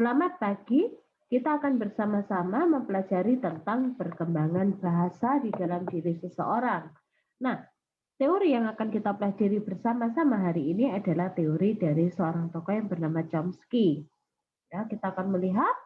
Selamat pagi, kita akan bersama-sama mempelajari tentang perkembangan bahasa di dalam diri seseorang. Nah, teori yang akan kita pelajari bersama-sama hari ini adalah teori dari seorang tokoh yang bernama Chomsky. Ya, kita akan melihat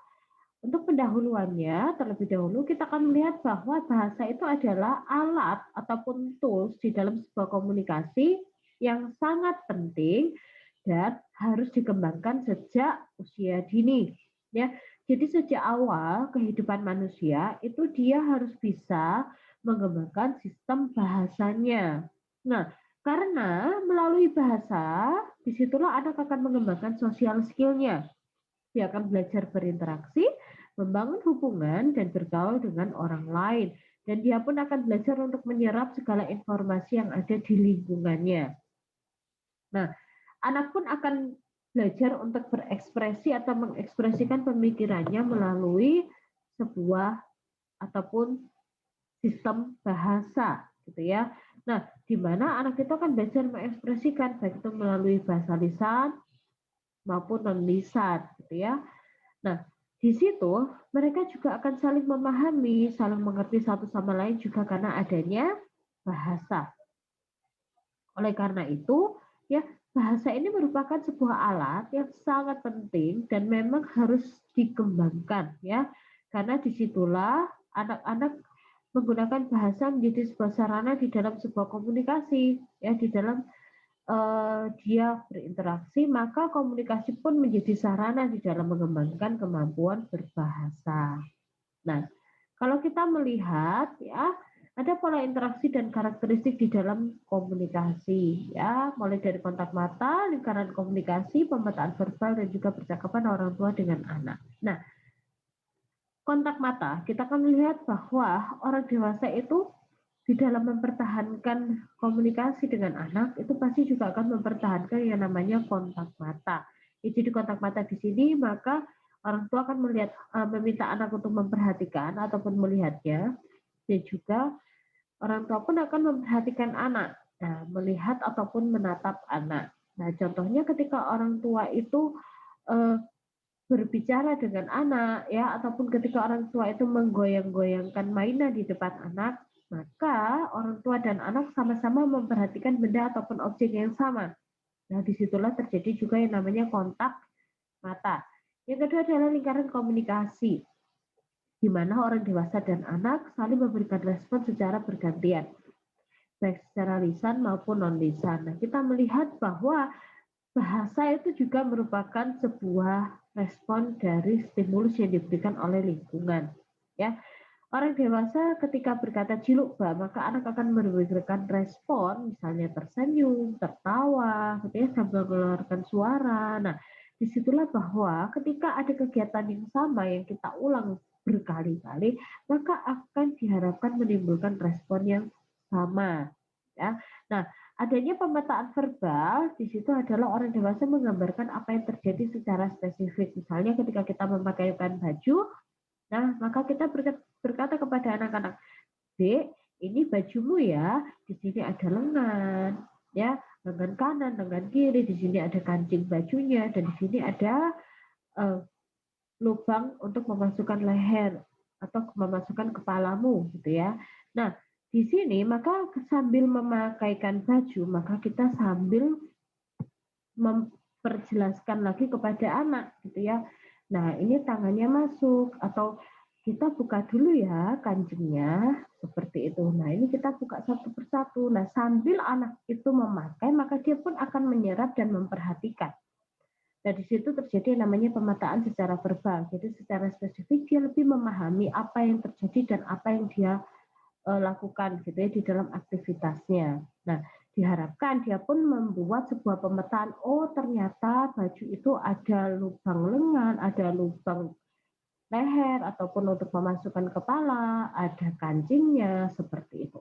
untuk pendahuluannya, terlebih dahulu kita akan melihat bahwa bahasa itu adalah alat ataupun tools di dalam sebuah komunikasi yang sangat penting dan harus dikembangkan sejak usia dini. Ya, jadi sejak awal kehidupan manusia itu dia harus bisa mengembangkan sistem bahasanya. Nah, karena melalui bahasa, disitulah anak akan mengembangkan social skill-nya. Dia akan belajar berinteraksi, membangun hubungan, dan bergaul dengan orang lain. Dan dia pun akan belajar untuk menyerap segala informasi yang ada di lingkungannya. Nah, anak pun akan belajar untuk berekspresi atau mengekspresikan pemikirannya melalui sebuah ataupun sistem bahasa, gitu ya. Nah, di mana anak itu akan belajar mengekspresikan baik itu melalui bahasa lisan maupun non lisan, gitu ya. Nah, di situ mereka juga akan saling memahami, saling mengerti satu sama lain juga karena adanya bahasa. Oleh karena itu, ya bahasa ini merupakan sebuah alat yang sangat penting dan memang harus dikembangkan ya. Karena disitulah anak-anak menggunakan bahasa menjadi sebuah sarana di dalam sebuah komunikasi ya, di dalam dia berinteraksi, maka komunikasi pun menjadi sarana di dalam mengembangkan kemampuan berbahasa. Nah, kalau kita melihat ya, ada pola interaksi dan karakteristik di dalam komunikasi ya, mulai dari kontak mata, lingkaran komunikasi, pemetaan verbal dan juga percakapan orang tua dengan anak. Nah, kontak mata, kita akan melihat bahwa orang dewasa itu di dalam mempertahankan komunikasi dengan anak itu pasti juga akan mempertahankan yang namanya kontak mata. Ya, jadi kontak mata di sini maka orang tua akan melihat meminta anak untuk memperhatikan ataupun melihatnya dan juga orang tua pun akan memperhatikan anak. Nah, melihat ataupun menatap anak. Nah, contohnya ketika orang tua itu eh, berbicara dengan anak ya ataupun ketika orang tua itu menggoyang-goyangkan mainan di depan anak, maka orang tua dan anak sama-sama memperhatikan benda ataupun objek yang sama. Nah, disitulah terjadi juga yang namanya kontak mata. Yang kedua adalah lingkaran komunikasi, di mana orang dewasa dan anak saling memberikan respon secara bergantian, baik secara lisan maupun non-lisan. Nah, kita melihat bahwa bahasa itu juga merupakan sebuah respon dari stimulus yang diberikan oleh lingkungan. Ya, orang dewasa ketika berkata ciluk ba, maka anak akan memberikan respon, misalnya tersenyum, tertawa, gitu ya, sambil mengeluarkan suara. Nah, disitulah bahwa ketika ada kegiatan yang sama yang kita ulang berkali-kali, maka akan diharapkan menimbulkan respon yang sama. Ya, nah adanya pemetaan verbal di situ adalah orang dewasa menggambarkan apa yang terjadi secara spesifik. Misalnya ketika kita memakaikan baju, nah maka kita berkata kepada anak-anak, Dek, ini bajumu ya, di sini ada lengan, ya, lengan kanan, lengan kiri, di sini ada kancing bajunya, dan di sini ada uh, lubang untuk memasukkan leher atau memasukkan kepalamu, gitu ya. Nah, di sini maka sambil memakaikan baju, maka kita sambil memperjelaskan lagi kepada anak gitu ya. Nah, ini tangannya masuk atau kita buka dulu ya kancingnya seperti itu. Nah, ini kita buka satu persatu. Nah, sambil anak itu memakai, maka dia pun akan menyerap dan memperhatikan. Nah, di situ terjadi yang namanya pemetaan secara verbal. Jadi secara spesifik dia lebih memahami apa yang terjadi dan apa yang dia lakukan gitu ya di dalam aktivitasnya. Nah, diharapkan dia pun membuat sebuah pemetaan, oh ternyata baju itu ada lubang lengan, ada lubang leher ataupun untuk memasukkan kepala, ada kancingnya seperti itu.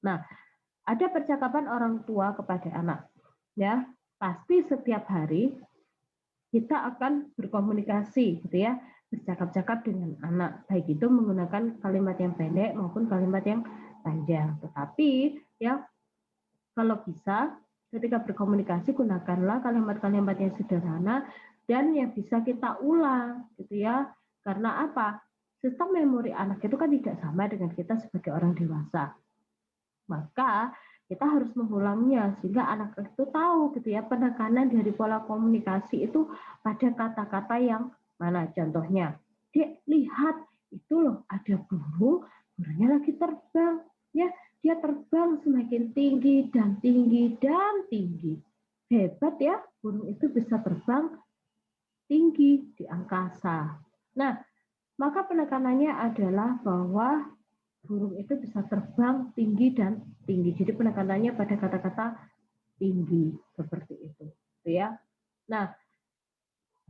Nah, ada percakapan orang tua kepada anak. Ya, pasti setiap hari kita akan berkomunikasi gitu ya, bercakap-cakap dengan anak, baik itu menggunakan kalimat yang pendek maupun kalimat yang panjang. Tetapi ya kalau bisa ketika berkomunikasi gunakanlah kalimat-kalimat yang sederhana dan yang bisa kita ulang gitu ya. Karena apa? Sistem memori anak itu kan tidak sama dengan kita sebagai orang dewasa. Maka kita harus mengulangnya sehingga anak itu tahu gitu ya penekanan dari pola komunikasi itu pada kata-kata yang mana. Contohnya, Dek, lihat itu loh ada burung, burungnya lagi terbang ya, dia terbang semakin tinggi dan tinggi dan tinggi. Hebat ya, burung itu bisa terbang tinggi di angkasa. Nah, maka penekanannya adalah bahwa burung itu bisa terbang tinggi dan tinggi. Jadi penekanannya pada kata-kata tinggi seperti itu, ya. Nah,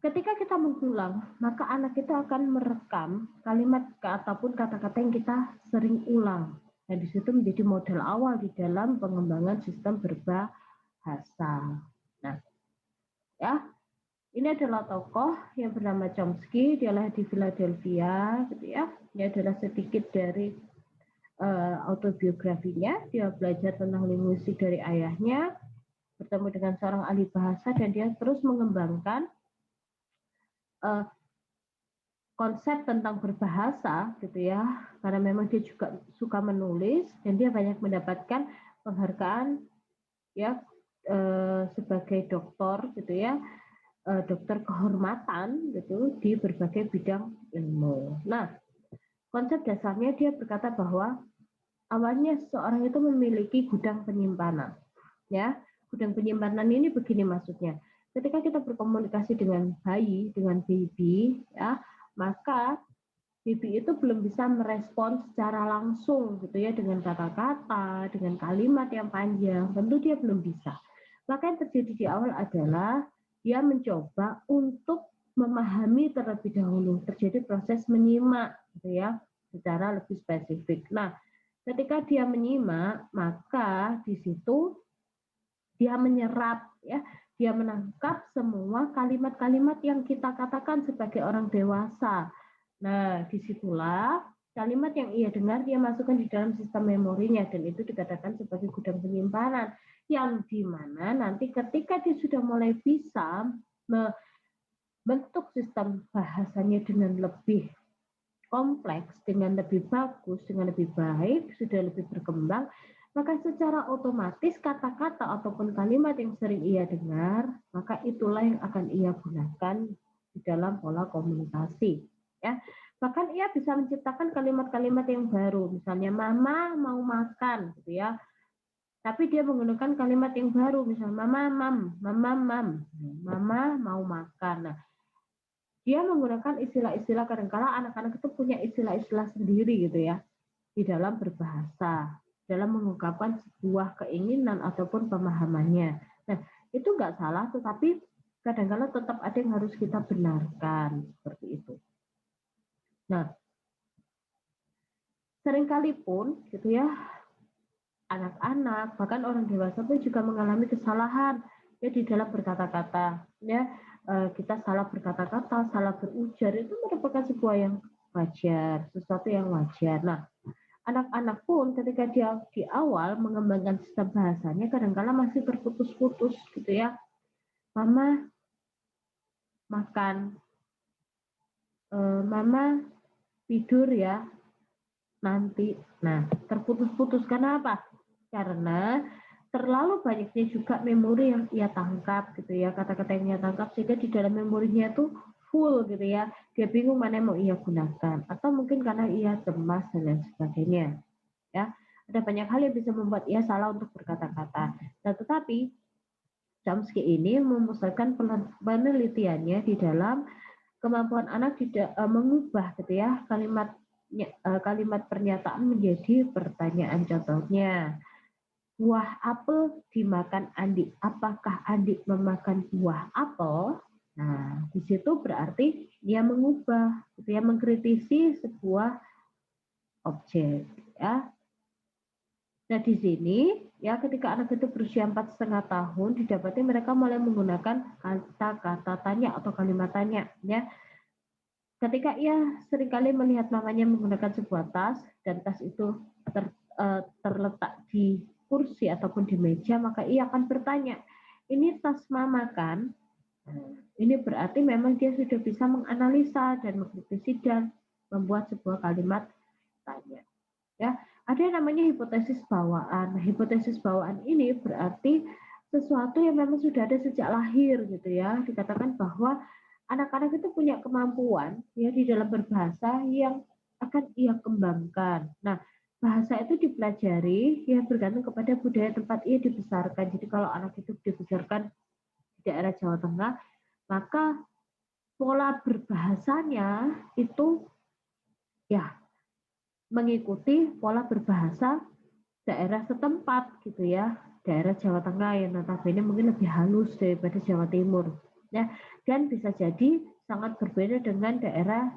ketika kita mengulang, maka anak itu akan merekam kalimat ataupun kata-kata yang kita sering ulang. Dan di situ menjadi model awal di dalam pengembangan sistem berbahasa. Nah, ya, ini adalah tokoh yang bernama Chomsky, dia lahir di Philadelphia, gitu ya. Ini adalah sedikit dari autobiografinya. Dia belajar tentang linguistik dari ayahnya, bertemu dengan seorang ahli bahasa, dan dia terus mengembangkan konsep tentang berbahasa, gitu ya. Karena memang dia juga suka menulis dan dia banyak mendapatkan penghargaan, ya, sebagai doktor, gitu ya. Dokter kehormatan gitu di berbagai bidang ilmu. Nah, konsep dasarnya dia berkata bahwa awalnya seseorang itu memiliki gudang penyimpanan. Ya, gudang penyimpanan ini begini maksudnya. Ketika kita berkomunikasi dengan bayi, dengan baby, ya, maka baby itu belum bisa merespon secara langsung gitu ya dengan kata-kata, dengan kalimat yang panjang. Tentu dia belum bisa. Maka yang terjadi di awal adalah dia mencoba untuk memahami terlebih dahulu. Terjadi proses menyimak gitu ya, secara lebih spesifik. Nah, ketika dia menyimak, maka di situ dia menyerap ya, dia menangkap semua kalimat-kalimat yang kita katakan sebagai orang dewasa. Nah, disitulah kalimat yang ia dengar dia masukkan di dalam sistem memorinya dan itu dikatakan sebagai gudang penyimpanan yang dimana nanti ketika dia sudah mulai bisa membentuk sistem bahasanya dengan lebih kompleks, dengan lebih bagus, dengan lebih baik, sudah lebih berkembang, maka secara otomatis kata-kata ataupun kalimat yang sering ia dengar, maka itulah yang akan ia gunakan di dalam pola komunikasi. Ya, bahkan ia bisa menciptakan kalimat-kalimat yang baru, misalnya mama mau makan, gitu ya. Tapi dia menggunakan kalimat yang baru, misalnya mama mam, mama mam, mama mau makan. Nah, dia menggunakan istilah-istilah kadang-kala anak-anak itu punya istilah-istilah sendiri gitu ya di dalam berbahasa, dalam mengungkapkan sebuah keinginan ataupun pemahamannya. Nah, itu nggak salah, tetapi kadang-kala tetap ada yang harus kita benarkan seperti itu. Nah, seringkali pun gitu ya anak-anak bahkan orang dewasa pun juga mengalami kesalahan ya di dalam berkata-kata ya. Kita salah berkata-kata, salah berujar itu merupakan sebuah yang wajar, sesuatu yang wajar. Nah, anak-anak pun ketika dia di awal mengembangkan sistem bahasanya kadang-kala masih terputus-putus gitu ya. Mama makan, mama tidur ya nanti. Nah, terputus-putus karena apa? Karena terlalu banyaknya juga memori yang ia tangkap gitu ya, kata-kata yang ia tangkap sehingga di dalam memorinya itu full gitu ya. Dia bingung mana yang mau ia gunakan atau mungkin karena ia cemas dan lain sebagainya. Ya, ada banyak hal yang bisa membuat ia salah untuk berkata-kata. Nah, tetapi Chomsky ini memusatkan penelitiannya di dalam kemampuan anak tidak mengubah gitu ya kalimat pernyataan menjadi pertanyaan. Contohnya, buah apel dimakan Andi. Apakah Andi memakan buah apel? Nah, di situ berarti dia mengubah, gitu ya, mengkritisi sebuah objek, ya. Nah, di sini ya ketika anak itu berusia 4,5 tahun didapati mereka mulai menggunakan kata-kata tanya atau kalimat tanya ya. Ketika ia seringkali melihat mamanya menggunakan sebuah tas dan tas itu terletak di kursi ataupun di meja, maka ia akan bertanya, ini tas mama kan? Ini berarti memang dia sudah bisa menganalisa dan mengkritisi dan membuat sebuah kalimat tanya. Ya, ada yang namanya hipotesis bawaan. Nah, hipotesis bawaan ini berarti sesuatu yang memang sudah ada sejak lahir gitu ya. Dikatakan bahwa anak-anak itu punya kemampuan ya di dalam berbahasa yang akan ia kembangkan. Nah, bahasa itu dipelajari ya bergantung kepada budaya tempat ia dibesarkan. Jadi kalau anak itu dibesarkan di daerah Jawa Tengah, maka pola berbahasanya itu ya mengikuti pola berbahasa daerah setempat gitu ya, daerah Jawa Tengah yang notabene mungkin lebih halus daripada Jawa Timur ya, dan bisa jadi sangat berbeda dengan daerah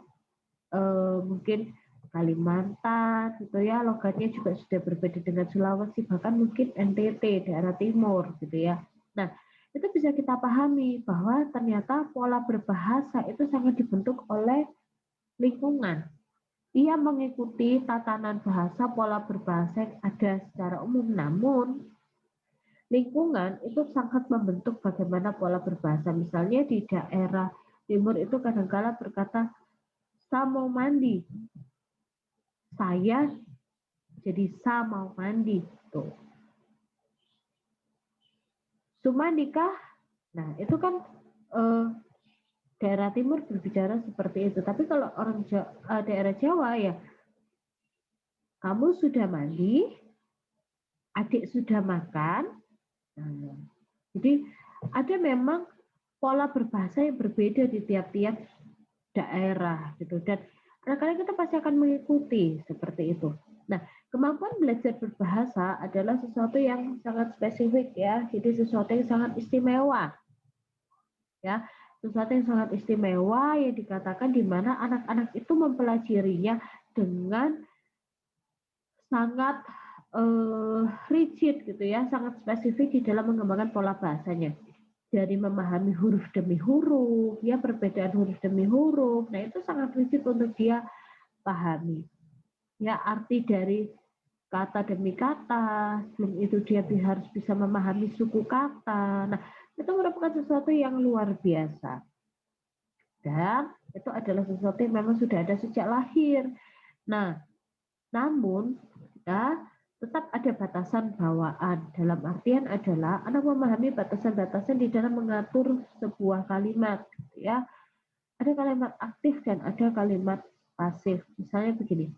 mungkin Kalimantan gitu ya, logatnya juga sudah berbeda dengan Sulawesi, bahkan mungkin NTT daerah timur gitu ya. Nah, itu bisa kita pahami bahwa ternyata pola berbahasa itu sangat dibentuk oleh lingkungan. Ia mengikuti tatanan bahasa, pola berbahasa yang ada secara umum, namun lingkungan itu sangat membentuk bagaimana pola berbahasa. Misalnya di daerah timur itu kadang-kala berkata, "Sa mau mandi." Saya jadi "sa mau mandi." Tuh. Sumandikah? Nah, itu kan daerah timur berbicara seperti itu. Tapi kalau orang daerah Jawa ya, kamu sudah mandi, adik sudah makan. Nah, jadi ada memang pola berbahasa yang berbeda di tiap-tiap daerah gitu, dan kadang-kadang kita pasti akan mengikuti seperti itu. Nah, kemampuan belajar berbahasa adalah sesuatu yang sangat spesifik ya, jadi sesuatu yang sangat istimewa ya, sesuatu yang sangat istimewa yang dikatakan di mana anak-anak itu mempelajarinya dengan sangat rigid gitu ya, sangat spesifik di dalam mengembangkan pola bahasanya. Dari memahami huruf demi huruf, ya perbedaan huruf demi huruf, nah itu sangat rigid untuk dia pahami. Ya arti dari kata demi kata, sebelum itu dia harus bisa memahami suku kata. Nah itu merupakan sesuatu yang luar biasa. Dan itu adalah sesuatu yang memang sudah ada sejak lahir. Nah, namun kita tetap ada batasan bawaan. Dalam artian adalah anak memahami batasan-batasan di dalam mengatur sebuah kalimat, ya. Ada kalimat aktif dan ada kalimat pasif. Misalnya begini,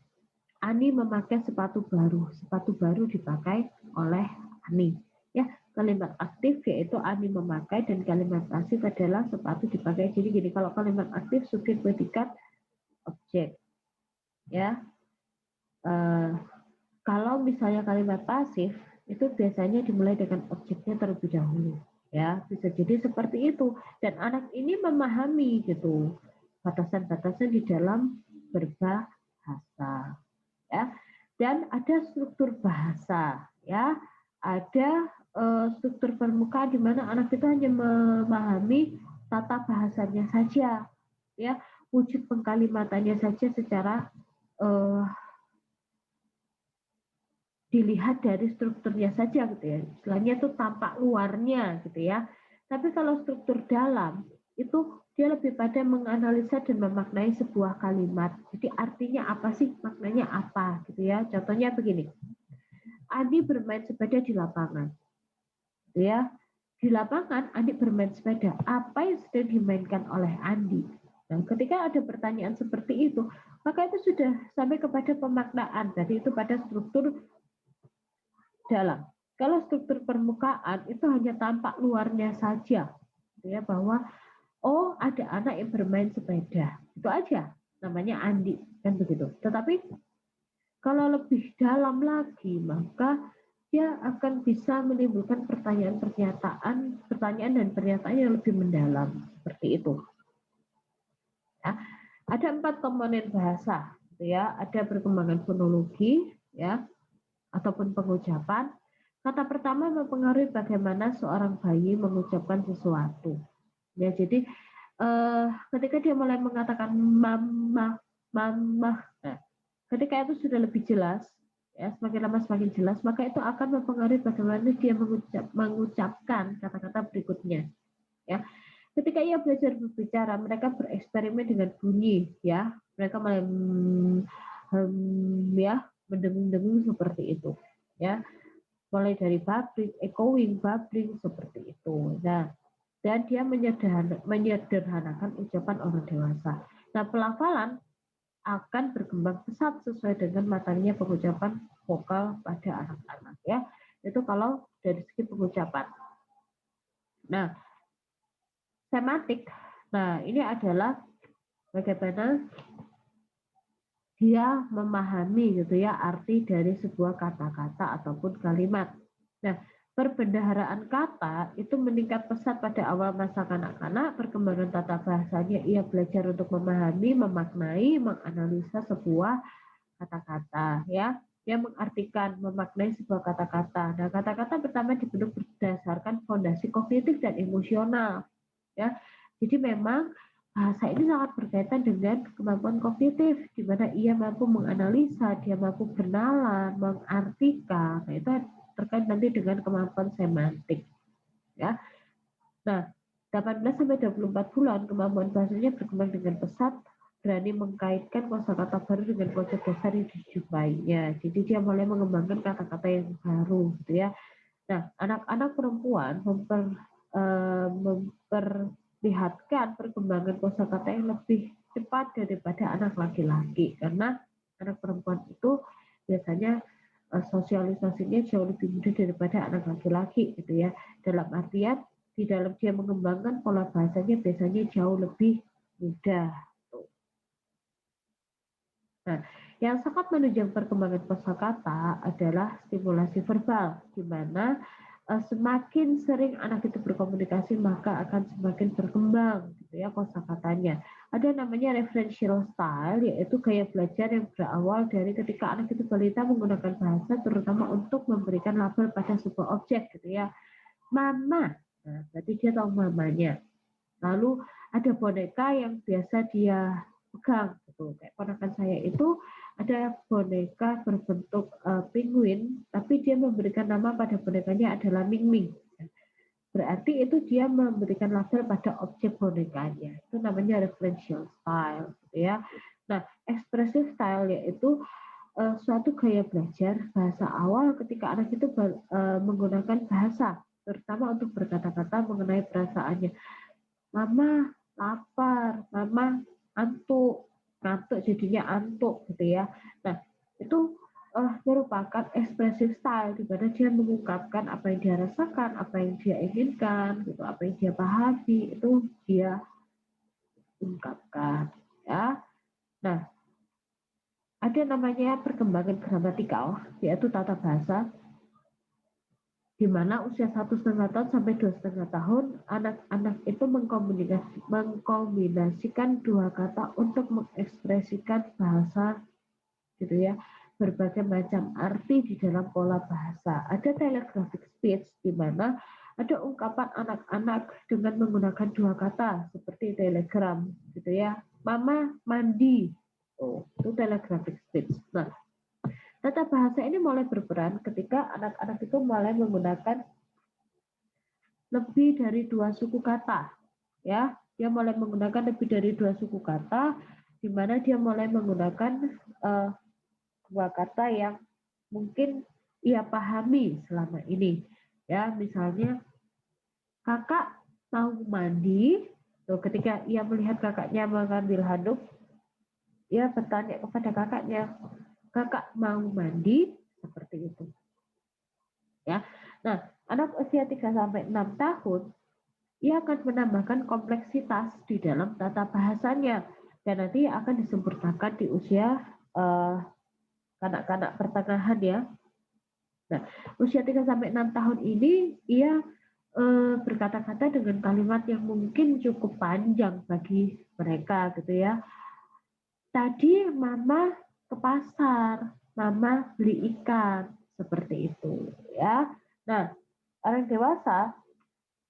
Ani memakai sepatu baru. Sepatu baru dipakai oleh Ani. Ya, kalimat aktif yaitu Ani memakai, dan kalimat pasif adalah sepatu dipakai. Jadi gini, kalau kalimat aktif subjek predikat objek. Ya. Kalau misalnya kalimat pasif itu biasanya dimulai dengan objeknya terlebih dahulu, ya bisa jadi seperti itu, dan anak ini memahami gitu batasan-batasan di dalam berbahasa, ya, dan ada struktur bahasa, ya, ada struktur permukaan di mana anak itu hanya memahami tata bahasanya saja, ya, wujud pengkalimatannya saja secara dilihat dari strukturnya saja gitu ya. Istilahnya itu tampak luarnya gitu ya. Tapi kalau struktur dalam itu dia lebih pada menganalisa dan memaknai sebuah kalimat. Jadi artinya apa sih, maknanya apa gitu ya. Contohnya begini. Andi bermain sepeda di lapangan. Gitu ya. Di lapangan Andi bermain sepeda. Apa yang sedang dimainkan oleh Andi? Nah, ketika ada pertanyaan seperti itu, maka itu sudah sampai kepada pemaknaan. Jadi itu pada struktur dalam. Kalau struktur permukaan itu hanya tampak luarnya saja, ya, bahwa oh ada anak yang bermain sepeda, itu aja, namanya Andi, kan begitu. Tetapi kalau lebih dalam lagi, maka dia akan bisa menimbulkan pertanyaan dan pernyataan yang lebih mendalam, seperti itu. Ya, ada 4 komponen bahasa, ya, ada perkembangan fonologi, ya, ataupun pengucapan. Kata pertama mempengaruhi bagaimana seorang bayi mengucapkan sesuatu. Ya, jadi ketika dia mulai mengatakan mama, mama, nah, ketika itu sudah lebih jelas, ya, semakin lama semakin jelas, maka itu akan mempengaruhi bagaimana dia mengucapkan kata-kata berikutnya. Ya, ketika ia belajar berbicara, mereka bereksperimen dengan bunyi, ya, mereka mulai ya, mendengung-dengung seperti itu, ya, mulai dari babbling, echoing, babbling seperti itu. Nah, dan dia menyederhanakan ucapan orang dewasa. Nah, pelafalan akan berkembang pesat sesuai dengan matangnya pengucapan vokal pada anak-anak, ya. Itu kalau dari segi pengucapan. Nah, semantik. Nah, ini adalah bagaimana dia memahami gitu ya arti dari sebuah kata-kata ataupun kalimat. Nah, perbendaharaan kata itu meningkat pesat pada awal masa kanak-kanak. Perkembangan tata bahasanya ia belajar untuk memahami, memaknai, menganalisa sebuah kata-kata, ya. Dia mengartikan, memaknai sebuah kata-kata. Nah, kata-kata pertama dibentuk berdasarkan fondasi kognitif dan emosional, ya. Jadi memang bahasa ini sangat berkaitan dengan kemampuan kognitif, di mana ia mampu menganalisa, dia mampu bernalar, mengartikan. Nah, itu terkait nanti dengan kemampuan semantik, ya. Nah, 18 sampai 24 bulan kemampuan bahasanya berkembang dengan pesat, berani mengkaitkan kosakata baru dengan konsep dasar yang dijumpainya. Jadi dia mulai mengembangkan kata-kata yang baru, gitu ya. Nah, anak-anak perempuan memperlihatkan perkembangan kosakata yang lebih cepat daripada anak laki-laki, karena anak perempuan itu biasanya sosialisasinya jauh lebih mudah daripada anak laki-laki, gitu ya. Dalam artian di dalam dia mengembangkan pola bahasanya biasanya jauh lebih mudah. Nah, yang sangat menunjang perkembangan kosakata adalah stimulasi verbal, di mana semakin sering anak itu berkomunikasi maka akan semakin berkembang gitu ya kosakatanya. Ada namanya referential style, yaitu gaya belajar yang berawal dari ketika anak itu balita menggunakan bahasa terutama untuk memberikan label pada sebuah objek gitu ya. Mama, nah berarti dia tahu mamanya. Lalu ada boneka yang biasa dia pegang gitu. Kayak ponakan saya itu ada boneka berbentuk penguin, tapi dia memberikan nama pada bonekanya adalah Ming Ming. Berarti itu dia memberikan label pada objek bonekanya. Itu namanya referential style, gitu ya. Nah, expressive style yaitu suatu gaya belajar bahasa awal ketika anak itu menggunakan bahasa, terutama untuk berkata-kata mengenai perasaannya. Mama lapar, mama antuk, ngantuk jadinya antuk gitu ya. Nah, itu merupakan expressive style di mana dia mengungkapkan apa yang dia rasakan, apa yang dia inginkan, gitu, apa yang dia pahami itu dia ungkapkan, ya. Nah, ada namanya perkembangan gramatikal, yaitu tata bahasa, di mana usia 1,5 tahun sampai 2,5 tahun anak-anak itu mengkombinasikan dua kata untuk mengekspresikan bahasa gitu ya, berbagai macam arti di dalam pola bahasa. Ada telegraphic speech di mana ada ungkapan anak-anak dengan menggunakan dua kata seperti telegram gitu ya, mama mandi, itu telegraphic speech. Nah, tata bahasa ini mulai berperan ketika anak-anak itu mulai menggunakan lebih dari dua suku kata, ya. Dia mulai menggunakan lebih dari dua suku kata, di mana dia mulai menggunakan dua kata yang mungkin ia pahami selama ini, ya. Misalnya kakak mau mandi, tuh ketika ia melihat kakaknya mengambil handuk, ia bertanya kepada kakaknya, kakak mau mandi, seperti itu, ya. Nah, anak usia 3 sampai 6 tahun ia akan menambahkan kompleksitas di dalam tata bahasanya dan nanti akan disempurnakan di usia kanak-kanak pertengahan, ya. Nah, usia 3 sampai 6 tahun ini ia berkata-kata dengan kalimat yang mungkin cukup panjang bagi mereka gitu ya. Tadi mama ke pasar, mama beli ikan, seperti itu, ya. Nah, orang dewasa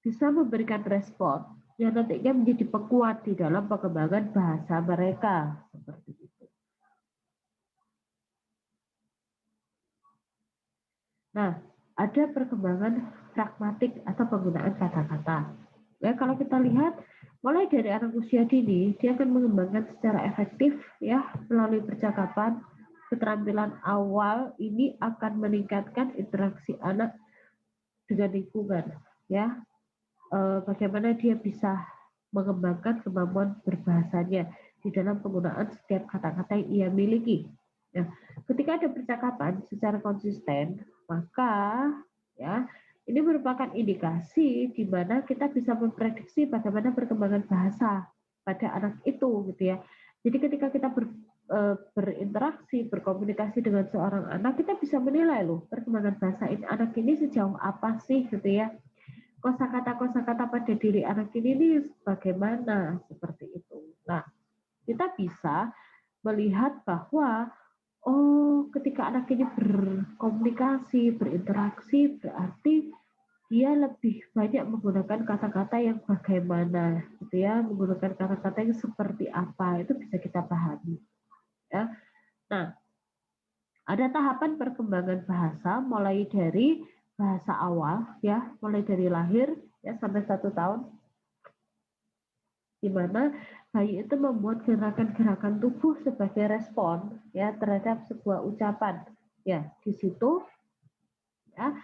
bisa memberikan respon yang nantinya menjadi penguat di dalam pengembangan bahasa mereka, seperti itu. Nah, ada perkembangan pragmatik atau penggunaan kata-kata. Ya, kalau kita lihat mulai dari anak usia dini, dia akan mengembangkan secara efektif ya melalui percakapan. Keterampilan awal ini akan meningkatkan interaksi anak dengan lingkungan, ya. Bagaimana dia bisa mengembangkan kemampuan berbahasanya di dalam penggunaan setiap kata-kata yang ia miliki. Nah, ketika ada percakapan secara konsisten, maka ya ini merupakan indikasi di mana kita bisa memprediksi bagaimana perkembangan bahasa pada anak itu, gitu ya. Jadi ketika kita berinteraksi, berkomunikasi dengan seorang anak, kita bisa menilai loh perkembangan bahasa anak ini sejauh apa sih, gitu ya. Kosakata-kosakata pada diri anak ini bagaimana, seperti itu. Nah, kita bisa melihat bahwa ketika anak ini berkomunikasi, berinteraksi, berarti dia lebih banyak menggunakan kata-kata yang bagaimana, gitu ya, menggunakan kata-kata yang seperti apa, itu bisa kita pahami. Ya. Nah, ada tahapan perkembangan bahasa mulai dari bahasa awal, ya, mulai dari lahir ya sampai 1 tahun, di mana bayi itu membuat gerakan-gerakan tubuh sebagai respon ya terhadap sebuah ucapan. Ya, di situ ya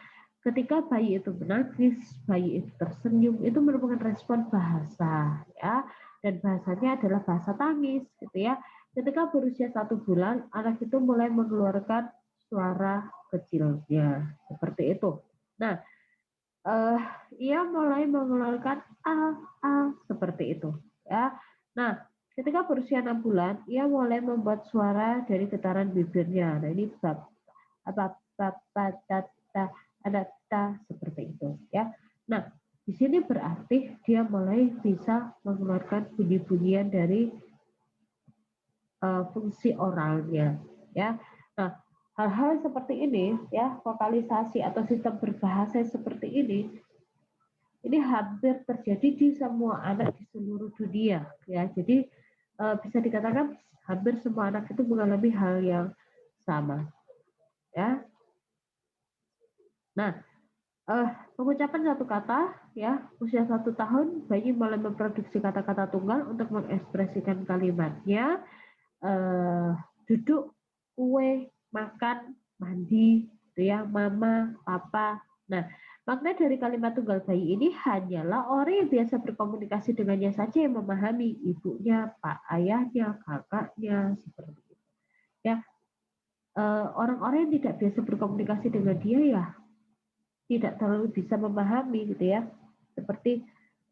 ketika bayi itu menangis, bayi itu tersenyum, itu merupakan respon bahasa ya, dan bahasanya adalah bahasa tangis gitu ya. Ketika berusia 1 bulan, anak itu mulai mengeluarkan suara kecilnya seperti itu. Nah, eh, ia mulai mengeluarkan a seperti itu ya. Nah, ketika berusia 6 bulan, ia mulai membuat suara dari getaran bibirnya. Nah, ini bab apa ada ta seperti itu ya. Nah, di sini berarti dia mulai bisa mengeluarkan bunyi-bunyian dari fungsi oralnya ya. Nah, hal-hal seperti ini ya, vokalisasi atau sistem berbahasa seperti ini hampir terjadi di semua anak di seluruh dunia ya. Jadi bisa dikatakan hampir semua anak itu mengalami hal yang sama ya. Nah, pengucapan satu kata ya, usia 1 tahun bayi mulai memproduksi kata-kata tunggal untuk mengekspresikan kalimatnya. eh, Duduk, kue, makan, mandi, gitu ya, mama, papa. Nah, makna dari kalimat tunggal bayi ini hanyalah orang yang biasa berkomunikasi dengannya saja yang memahami, ibunya, pak ayahnya, kakaknya, seperti itu. Ya, orang-orang yang tidak biasa berkomunikasi dengan dia ya tidak terlalu bisa memahami gitu ya. Seperti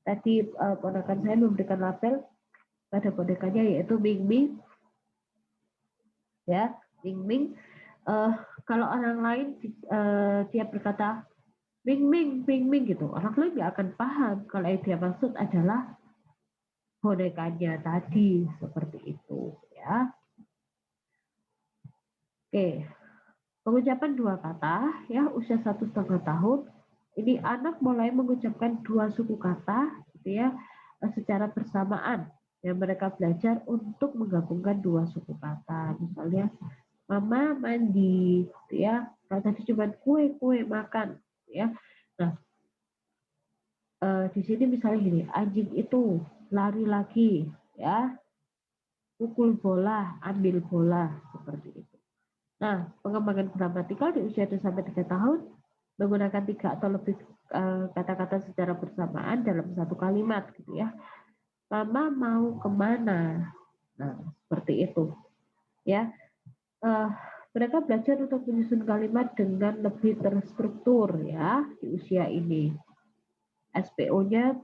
tadi ponakan saya memberikan label pada bonekanya yaitu Ming Ming ya, Ming Ming. Uh, Kalau orang lain dia berkata Ming Ming Ming Ming gitu, orang lain nggak akan paham kalau yang dia maksud adalah bonekanya tadi seperti itu ya. Oke, pengucapan 2 kata ya usia 1,5 tahun. Ini anak mulai mengucapkan 2 suku kata gitu ya secara bersamaan. Yang mereka belajar untuk menggabungkan 2 suku kata. Misalnya mama mandi gitu ya. Kalau tadi cuma kue kue makan gitu ya. Nah, di sini misalnya gini, anjing itu lari lagi ya, pukul bola, ambil bola seperti itu. Nah, pengembangan gramatikal di usia 2 sampai 3 tahun menggunakan 3 atau lebih kata-kata secara bersamaan dalam satu kalimat gitu ya. Mama mau kemana? Nah, seperti itu ya. Uh, Mereka belajar untuk menyusun kalimat dengan lebih terstruktur ya di usia ini. SPO-nya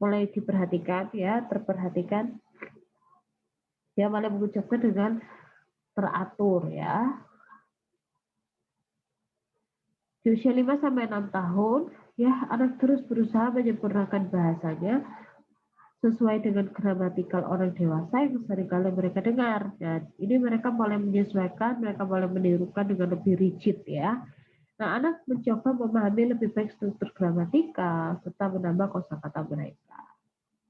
mulai diperhatikan ya, terperhatikan. Dia mulai mengucapkan dengan teratur ya. Di usia 5 sampai 6 tahun, ya anak terus berusaha menyempurnakan bahasanya sesuai dengan gramatikal orang dewasa yang seringkali mereka dengar. Dan ini mereka mulai menyesuaikan, mereka mulai menirukan dengan lebih rigid ya. Nah, anak mencoba memahami lebih baik struktur gramatikal serta menambah kosakata mereka.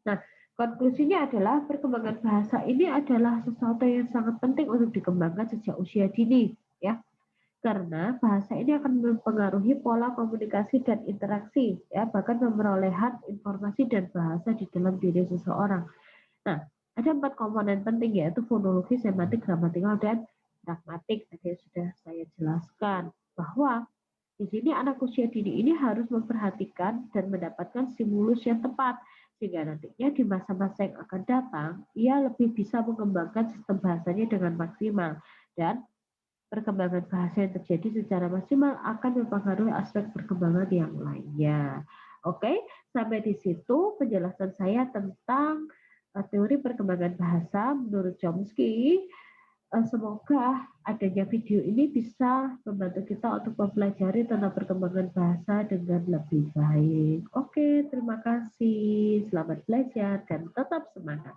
Nah, konklusinya adalah perkembangan bahasa ini adalah sesuatu yang sangat penting untuk dikembangkan sejak usia dini, ya. karena bahasa ini akan mempengaruhi pola komunikasi dan interaksi, ya, bahkan pemerolehan informasi dan bahasa di dalam diri seseorang. Nah, ada 4 komponen penting yaitu fonologi, semantik, gramatikal, dan pragmatik. Tadi sudah saya jelaskan bahwa di sini anak usia dini ini harus memperhatikan dan mendapatkan stimulus yang tepat sehingga nantinya di masa-masa yang akan datang ia lebih bisa mengembangkan sistem bahasanya dengan maksimal dan perkembangan bahasa yang terjadi secara maksimal akan mempengaruhi aspek perkembangan yang lainnya. Oke, sampai di situ penjelasan saya tentang teori perkembangan bahasa menurut Chomsky. Semoga adanya video ini bisa membantu kita untuk mempelajari tentang perkembangan bahasa dengan lebih baik. Oke, terima kasih. Selamat belajar dan tetap semangat.